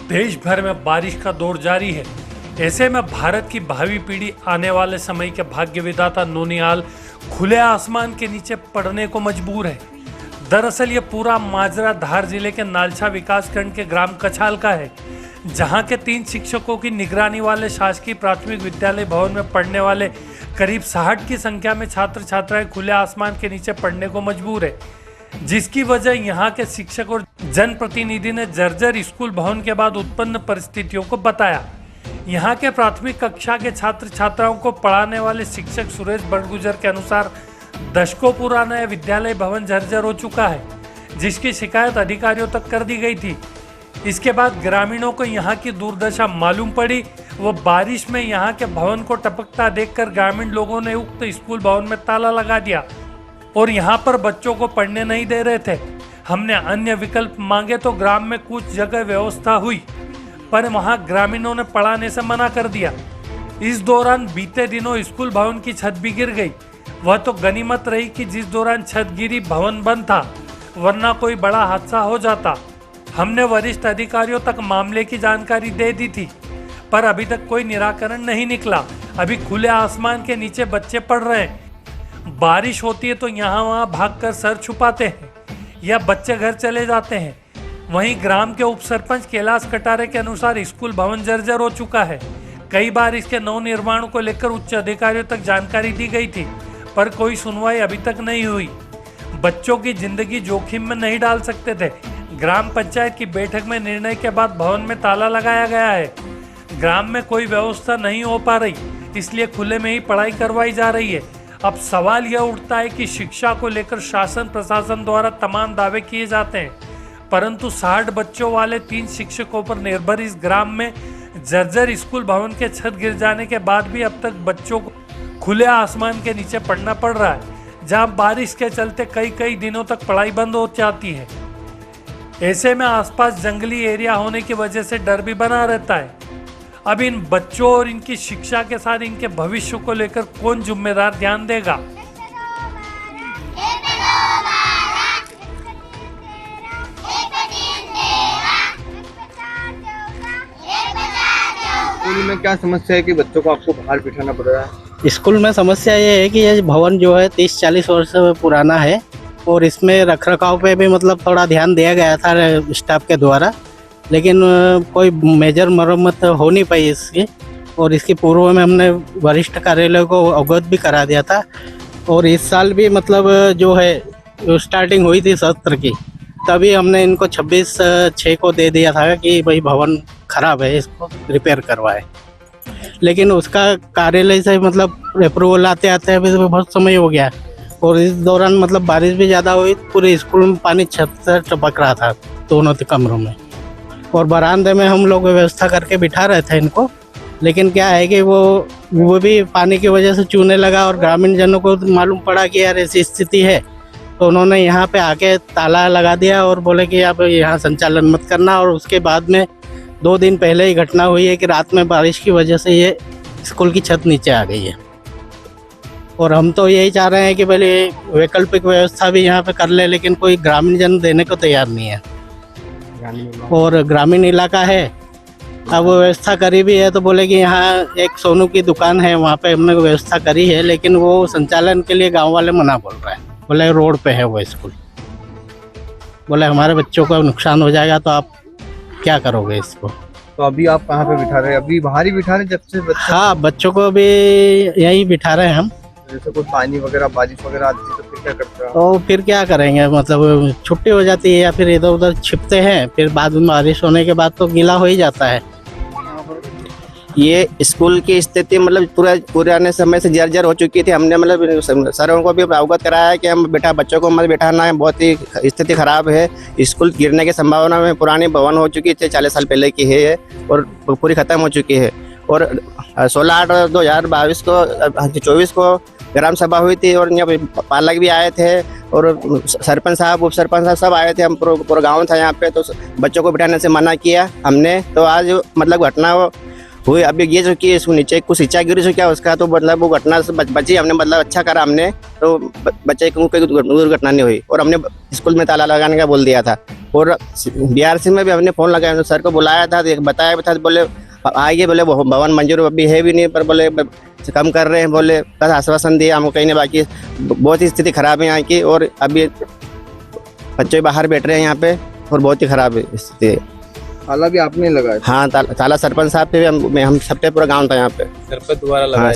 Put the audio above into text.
देश भर में बारिश का दौर जारी है। ऐसे में भारत की भावी पीढ़ी आने वाले समय के भाग्य विधाता नौनिहाल खुले आसमान के नीचे पड़ने को मजबूर है। दरअसल ये पूरा माजरा धार जिले के नालछा विकासखंड के ग्राम कछाल का है, जहां के 3 शिक्षकों की निगरानी वाले शासकीय प्राथमिक विद्यालय भवन में पढ़ने वाले करीब 60 की संख्या में छात्र छात्राएं खुले आसमान के नीचे पढ़ने को मजबूर है, जिसकी वजह यहाँ के शिक्षक और जनप्रतिनिधि ने जर्जर स्कूल भवन के बाद उत्पन्न परिस्थितियों को बताया। यहाँ के प्राथमिक कक्षा के छात्र छात्राओं को पढ़ाने वाले शिक्षक सुरेश बड़गुजर के अनुसार दशकों पुराना यह विद्यालय भवन जर्जर हो चुका है, जिसकी शिकायत अधिकारियों तक कर दी गई थी। इसके बाद ग्रामीणों को यहाँ की दुर्दशा मालूम पड़ी। वो बारिश में यहाँ के भवन को टपकता देखकर ग्रामीण लोगों ने उक्त स्कूल भवन में ताला लगा दिया और यहाँ पर बच्चों को पढ़ने नहीं दे रहे थे। हमने अन्य विकल्प मांगे तो ग्राम में कुछ जगह व्यवस्था हुई, पर वहाँ ग्रामीणों ने पढ़ाने से मना कर दिया। इस दौरान बीते दिनों स्कूल भवन की छत भी गिर गई। वह तो गनीमत रही कि जिस दौरान छत गिरी भवन बंद था, वरना कोई बड़ा हादसा हो जाता। हमने वरिष्ठ अधिकारियों तक मामले की जानकारी दे दी थी, पर अभी तक कोई निराकरण नहीं निकला। अभी खुले आसमान के नीचे बच्चे पढ़ रहे हैं। बारिश होती है तो यहाँ वहाँ भागकर सर छुपाते हैं या बच्चे घर चले जाते हैं। वहीं ग्राम के उप सरपंच कैलाश कटारे के अनुसार स्कूल भवन जर्जर हो चुका है। कई बार इसके नवनिर्माण को लेकर उच्च अधिकारियों तक जानकारी दी गई थी, पर कोई सुनवाई अभी तक नहीं हुई। बच्चों की जिंदगी जोखिम में नहीं डाल सकते थे। ग्राम पंचायत की बैठक में निर्णय के बाद भवन में ताला लगाया गया है। ग्राम में कोई व्यवस्था नहीं हो पा रही, इसलिए खुले में ही पढ़ाई करवाई जा रही है। अब सवाल यह उठता है कि शिक्षा को लेकर शासन प्रशासन द्वारा तमाम दावे किए जाते हैं, परंतु 60 बच्चों वाले 3 शिक्षकों पर निर्भर इस ग्राम में जर्जर स्कूल भवन के छत गिर जाने के बाद भी अब तक बच्चों को खुले आसमान के नीचे पढ़ना पड़ रहा है, जहां बारिश के चलते कई दिनों तक पढ़ाई बंद हो जाती है। ऐसे में आसपास जंगली एरिया होने की वजह से डर भी बना रहता है। अब इन बच्चों और इनकी शिक्षा के साथ इनके भविष्य को लेकर कौन जिम्मेदार ध्यान देगा? स्कूल में क्या समस्या है कि बच्चों को आपको बाहर बिठाना पड़ रहा है? स्कूल में समस्या ये है कि ये भवन जो है 30-40 वर्ष पुराना है और इसमें रखरखाव पे भी मतलब थोड़ा ध्यान दिया गया था स्टाफ के द्वारा, लेकिन कोई मेजर मरम्मत हो नहीं पाई इसकी। और इसकी पूर्व में हमने वरिष्ठ कार्यालय को अवगत भी करा दिया था और इस साल भी मतलब जो है स्टार्टिंग हुई थी सत्र की, तभी हमने इनको 26/6 को दे दिया था कि भाई भवन खराब है, इसको रिपेयर करवाए। लेकिन उसका कार्यालय से मतलब अप्रूवल आते आते अभी बहुत समय हो गया और इस दौरान मतलब बारिश भी ज़्यादा हुई, पूरे स्कूल में पानी छत से टपक रहा था दोनों कमरों में। और बरामदे में हम लोग व्यवस्था करके बिठा रहे थे इनको, लेकिन क्या है कि वो भी पानी की वजह से चूने लगा और ग्रामीण जनों को मालूम पड़ा कि यार ऐसी स्थिति है, तो उन्होंने यहाँ पे आके ताला लगा दिया और बोले कि आप यहाँ संचालन मत करना। और उसके बाद में 2 दिन पहले ही घटना हुई है कि रात में बारिश की वजह से ये स्कूल की छत नीचे आ गई है। और हम तो यही चाह रहे हैं कि पहले वैकल्पिक व्यवस्था भी यहाँ पे कर ले, लेकिन कोई ग्रामीण जन देने को तैयार नहीं है और ग्रामीण इलाका है। अब व्यवस्था करी भी है तो बोले कि यहाँ एक सोनू की दुकान है, वहाँ पे हमने व्यवस्था करी है, लेकिन वो संचालन के लिए गांव वाले मना बोल रहे हैं। बोले रोड पे है वो स्कूल, बोले हमारे बच्चों को नुकसान हो जाएगा, तो आप क्या करोगे इसको। तो अभी आप कहाँ पे बिठा रहे हैं? अभी बाहर ही बिठा रहे हैं जब से बच्चे? हाँ, बच्चों को भी यहीं बिठा रहे हैं हम। जैसे कोई पानी वगैरह बारिश वगैरह आती है तो फिर क्या करते हैं? तो फिर क्या करेंगे, मतलब छुट्टी हो जाती है या फिर इधर उधर छिपते हैं, फिर बाद में बारिश होने के बाद तो गीला हो ही जाता है। ये स्कूल की स्थिति मतलब पुराने समय से जर्जर हो चुकी थी। हमने मतलब सरों को भी अवगत कराया है कि हम बच्चों को मत बिठाना है, बहुत ही स्थिति खराब है। स्कूल गिरने की संभावना में पुरानी भवन हो चुकी है, 40 साल पहले की है और पूरी खत्म हो चुकी है। और 16/8/2024 को ग्राम सभा हुई थी और यहाँ पालक भी आए थे और सरपंच साहब उप सरपंच साहब सब आए थे। हम पूरा गाँव था यहाँ पे, तो बच्चों को बिठाने से मना किया हमने। तो आज मतलब घटना हुई अभी ये जो कि इसको नीचे कुछ नीचा गिर जो क्या उसका तो मतलब वो घटना से बची हमने, मतलब अच्छा करा हमने, तो बच्चे को कोई दुर्घटना नहीं हुई। और हमने स्कूल में ताला लगाने का बोल दिया था। और BRC में भी हमने फ़ोन लगाया, सर को बुलाया था, बताया भी था, बोले आइए, बोले भवन मंजूर अभी है भी नहीं, पर बोले कम कर रहे हैं, बोले बस आश्वासन दिया हमको, कहीं नहीं। बाकी बहुत ही स्थिति खराब है यहाँ की। और अभी बच्चे बाहर बैठ रहे हैं यहाँ पे और बहुत ही खराब स्थिति है। ताला भी आपने लगाया? हाँ, ताला सरपंच साहब पे भी हम सब पे पूरा गाँव था यहाँ पे। घर पे दोबारा लगाया?